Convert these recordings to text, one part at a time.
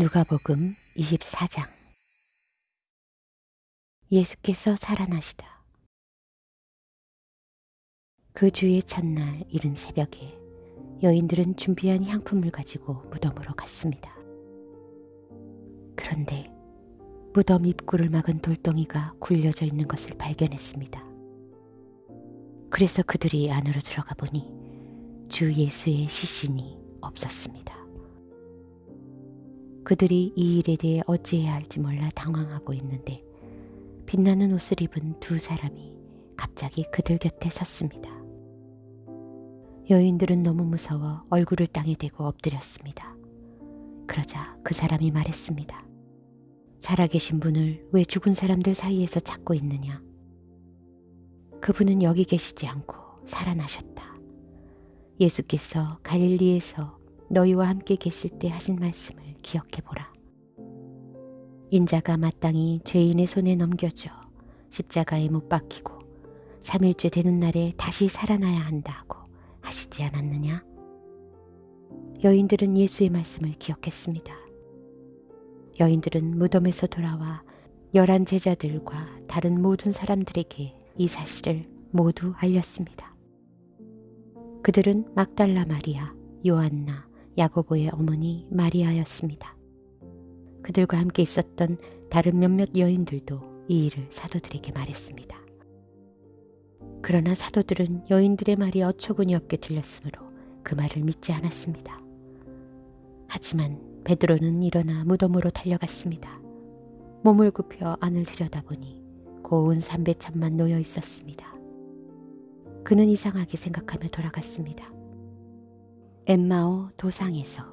누가복음 24장. 예수께서 살아나시다. 그 주의 첫날 이른 새벽에 여인들은 준비한 향품을 가지고 무덤으로 갔습니다. 그런데 무덤 입구를 막은 돌덩이가 굴려져 있는 것을 발견했습니다. 그래서 그들이 안으로 들어가 보니 주 예수의 시신이 없었습니다. 그들이 이 일에 대해 어찌해야 할지 몰라 당황하고 있는데 빛나는 옷을 입은 두 사람이 갑자기 그들 곁에 섰습니다. 여인들은 너무 무서워 얼굴을 땅에 대고 엎드렸습니다. 그러자 그 사람이 말했습니다. 살아계신 분을 왜 죽은 사람들 사이에서 찾고 있느냐? 그분은 여기 계시지 않고 살아나셨다. 예수께서 갈릴리에서 너희와 함께 계실 때 하신 말씀을 기억해보라. 인자가 마땅히 죄인의 손에 넘겨져 십자가에 못 박히고 3일째 되는 날에 다시 살아나야 한다고 하시지 않았느냐? 여인들은 예수의 말씀을 기억했습니다. 여인들은 무덤에서 돌아와 11 제자들과 다른 모든 사람들에게 이 사실을 모두 알렸습니다. 그들은 막달라 마리아, 요한나, 야고보의 어머니 마리아였습니다. 그들과 함께 있었던 다른 몇몇 여인들도 이 일을 사도들에게 말했습니다. 그러나 사도들은 여인들의 말이 어처구니 없게 들렸으므로 그 말을 믿지 않았습니다. 하지만 베드로는 일어나 무덤으로 달려갔습니다. 몸을 굽혀 안을 들여다보니 고운 삼배참만 놓여 있었습니다. 그는 이상하게 생각하며 돌아갔습니다. 엠마오 도상에서.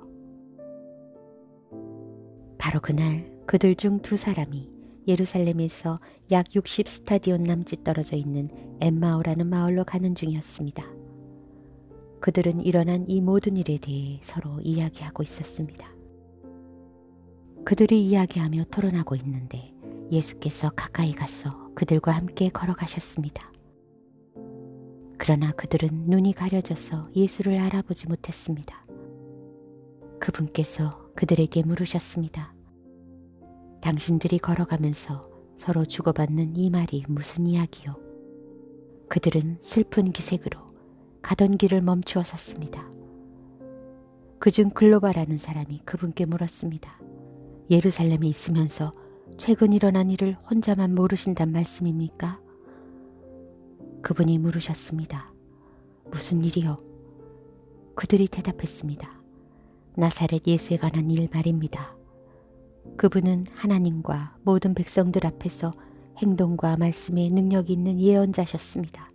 바로 그날 그들 중 두 사람이 예루살렘에서 약 60 스타디온 남짓 떨어져 있는 엠마오라는 마을로 가는 중이었습니다. 그들은 일어난 이 모든 일에 대해 서로 이야기하고 있었습니다. 그들이 이야기하며 토론하고 있는데 예수께서 가까이 가서 그들과 함께 걸어가셨습니다. 그러나 그들은 눈이 가려져서 예수를 알아보지 못했습니다. 그분께서 그들에게 물으셨습니다. 당신들이 걸어가면서 서로 주고받는 이 말이 무슨 이야기요? 그들은 슬픈 기색으로 가던 길을 멈추어 섰습니다. 그중 글로바라는 사람이 그분께 물었습니다. 예루살렘에 있으면서 최근 일어난 일을 혼자만 모르신단 말씀입니까? 그분이 물으셨습니다. 무슨 일이요? 그들이 대답했습니다. 나사렛 예수에 관한 일 말입니다. 그분은 하나님과 모든 백성들 앞에서 행동과 말씀에 능력이 있는 예언자셨습니다.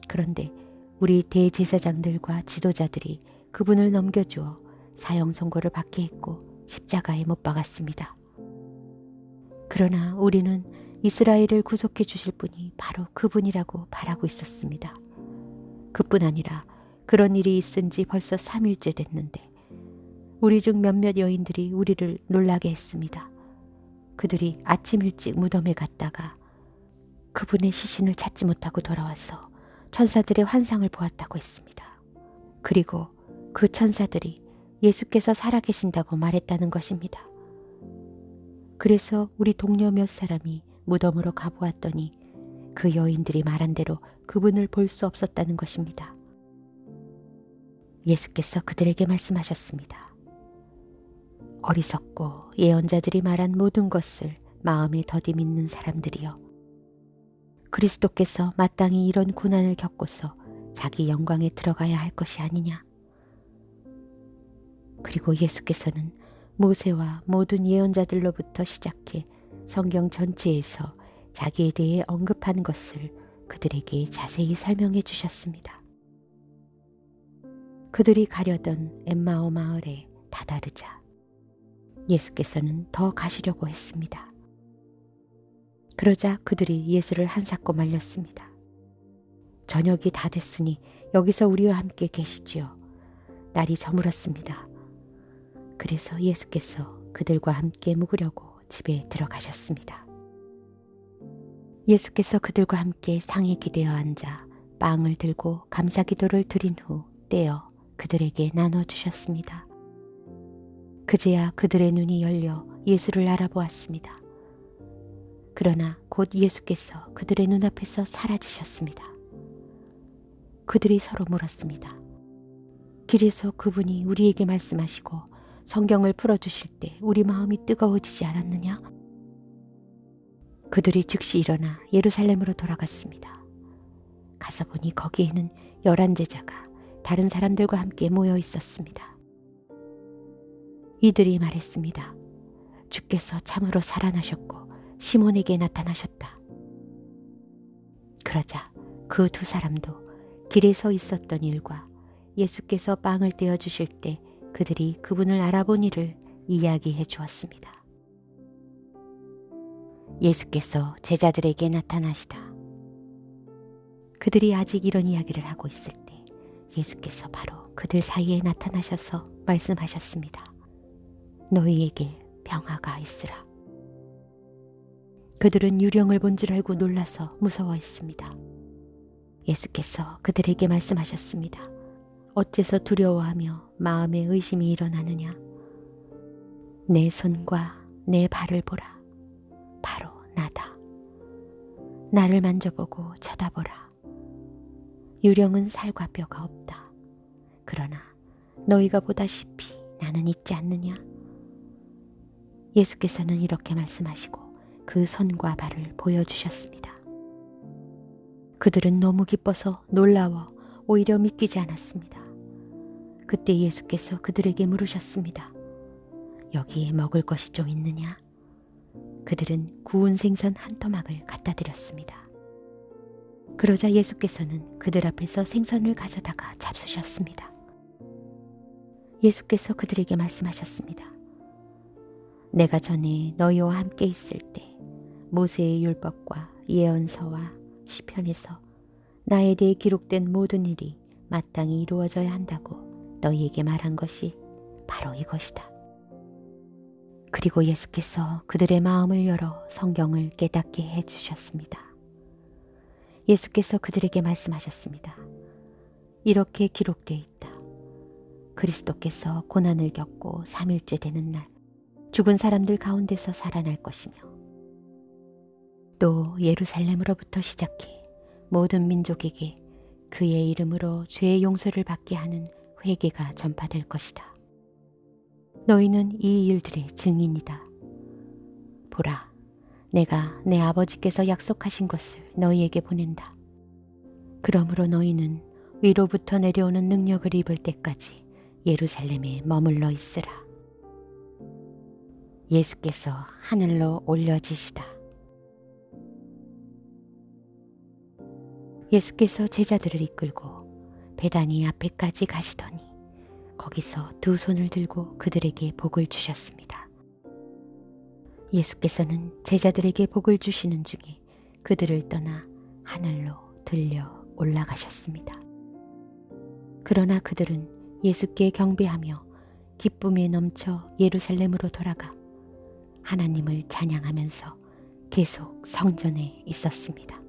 그런데 우리 대제사장들과 지도자들이 그분을 넘겨주어 사형 선고를 받게 했고 십자가에 못 박았습니다. 그러나 우리는 이스라엘을 구속해 주실 분이 바로 그분이라고 바라고 있었습니다. 그뿐 아니라 그런 일이 있은 지 벌써 3일째 됐는데 우리 중 몇몇 여인들이 우리를 놀라게 했습니다. 그들이 아침 일찍 무덤에 갔다가 그분의 시신을 찾지 못하고 돌아와서 천사들의 환상을 보았다고 했습니다. 그리고 그 천사들이 예수께서 살아계신다고 말했다는 것입니다. 그래서 우리 동료 몇 사람이 무덤으로 가보았더니 그 여인들이 말한 대로 그분을 볼 수 없었다는 것입니다. 예수께서 그들에게 말씀하셨습니다. 어리석고 예언자들이 말한 모든 것을 마음에 더디 믿는 사람들이여. 그리스도께서 마땅히 이런 고난을 겪고서 자기 영광에 들어가야 할 것이 아니냐. 그리고 예수께서는 모세와 모든 예언자들로부터 시작해 성경 전체에서 자기에 대해 언급한 것을 그들에게 자세히 설명해 주셨습니다. 그들이 가려던 엠마오 마을에 다다르자 예수께서는 더 가시려고 했습니다. 그러자 그들이 예수를 한사코 말렸습니다. 저녁이 다 됐으니 여기서 우리와 함께 계시지요. 날이 저물었습니다. 그래서 예수께서 그들과 함께 묵으려고 집에 들어가셨습니다. 예수께서 그들과 함께 상에 기대어 앉아 빵을 들고 감사기도를 드린 후 떼어 그들에게 나눠주셨습니다. 그제야 그들의 눈이 열려 예수를 알아보았습니다. 그러나 곧 예수께서 그들의 눈앞에서 사라지셨습니다. 그들이 서로 물었습니다. 길에서 그분이 우리에게 말씀하시고 성경을 풀어주실 때 우리 마음이 뜨거워지지 않았느냐? 그들이 즉시 일어나 예루살렘으로 돌아갔습니다. 가서 보니 거기에는 11제자가 다른 사람들과 함께 모여 있었습니다. 이들이 말했습니다. 주께서 참으로 살아나셨고 시몬에게 나타나셨다. 그러자 그 두 사람도 길에 서 있었던 일과 예수께서 빵을 떼어 주실 때 그들이 그분을 알아본 일을 이야기해 주었습니다. 예수께서 제자들에게 나타나시다. 그들이 아직 이런 이야기를 하고 있을 때 예수께서 바로 그들 사이에 나타나셔서 말씀하셨습니다. 너희에게 평화가 있으라. 그들은 유령을 본 줄 알고 놀라서 무서워했습니다. 예수께서 그들에게 말씀하셨습니다. 어째서 두려워하며 마음에 의심이 일어나느냐? 내 손과 내 발을 보라. 바로 나다. 나를 만져보고 쳐다보라. 유령은 살과 뼈가 없다. 그러나 너희가 보다시피 나는 있지 않느냐? 예수께서는 이렇게 말씀하시고 그 손과 발을 보여주셨습니다. 그들은 너무 기뻐서 놀라워 오히려 믿기지 않았습니다. 그때 예수께서 그들에게 물으셨습니다. 여기에 먹을 것이 좀 있느냐? 그들은 구운 생선 한 토막을 갖다 드렸습니다. 그러자 예수께서는 그들 앞에서 생선을 가져다가 잡수셨습니다. 예수께서 그들에게 말씀하셨습니다. 내가 전에 너희와 함께 있을 때 모세의 율법과 예언서와 시편에서 나에 대해 기록된 모든 일이 마땅히 이루어져야 한다고 너희에게 말한 것이 바로 이것이다. 그리고 예수께서 그들의 마음을 열어 성경을 깨닫게 해주셨습니다. 예수께서 그들에게 말씀하셨습니다. 이렇게 기록되어 있다. 그리스도께서 고난을 겪고 3일째 되는 날 죽은 사람들 가운데서 살아날 것이며 또 예루살렘으로부터 시작해 모든 민족에게 그의 이름으로 죄의 용서를 받게 하는 회개가 전파될 것이다. 너희는 이 일들의 증인이다. 보라, 내가 내 아버지께서 약속하신 것을 너희에게 보낸다. 그러므로 너희는 위로부터 내려오는 능력을 입을 때까지 예루살렘에 머물러 있으라. 예수께서 하늘로 올려지시다. 예수께서 제자들을 이끌고 베다니 앞에까지 가시더니 거기서 두 손을 들고 그들에게 복을 주셨습니다. 예수께서는 제자들에게 복을 주시는 중에 그들을 떠나 하늘로 들려 올라가셨습니다. 그러나 그들은 예수께 경배하며 기쁨에 넘쳐 예루살렘으로 돌아가 하나님을 찬양하면서 계속 성전에 있었습니다.